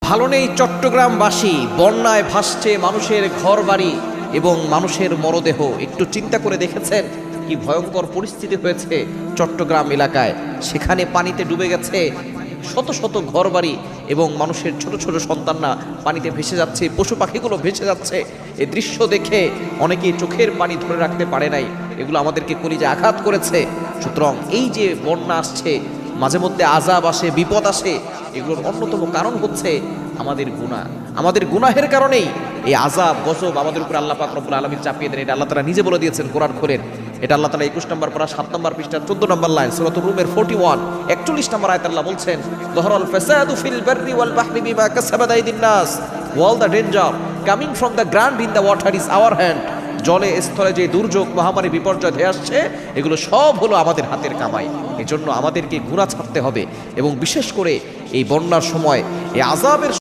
ভালো নেই চট্টগ্রামবাসী, বন্যায় ভাসছে মানুষের ঘরবাড়ি এবং মানুষের মরদেহ। একটু চিন্তা করে দেখেছেন কি ভয়ঙ্কর পরিস্থিতি হয়েছে চট্টগ্রাম এলাকায়? সেখানে পানিতে ডুবে গেছে শত শত ঘরবাড়ি এবং মানুষের ছোট ছোট সন্তানরা পানিতে ভেসে যাচ্ছে, পশু পাখিগুলো ভেসে যাচ্ছে। এই দৃশ্য দেখে অনেকেই চোখের পানি ধরে রাখতে পারে নাই। এগুলো আমাদেরকে কলিজে আঘাত করেছে। সুতরাং এই যে বন্যা আসছে, মাঝে মধ্যে আযাব আসে, বিপদ আসে, এগুলোর অন্যতম কারণ হচ্ছে আমাদের গুনাহ। আমাদের গুনাহের কারণেই এই আযাব গজব আমাদের উপর আল্লাহ পাক রব্বুল আলামিন চাপিয়ে দেন। এটা আল্লাহ তাআলা নিজে বলে দিয়েছেন, কোরআন খোলেন। এটা আল্লাহ তাআলা 21 নম্বর পারা 7 নম্বর পৃষ্ঠা 14 নম্বর লাইন, সূরাতুর রুমের 41 41 নম্বর আয়াতে আল্লাহ বলছেন, যহরাল ফাসাদু ফিল বাররি ওয়াল বাহরি বিমা কাসাবাত আইদিন নাস wall the danger coming from the ground in the water is our hand. জলে স্থলে যে দুর্যোগ মহামারী বিপর্যয় ধেয়ে আসছে, এগুলো সব হলো আমাদের হাতের কামাই। এজন্য আমাদেরকে গুনাহ ছাড়তে হবে এবং বিশেষ করে এই বন্যার সময় এই আযাবের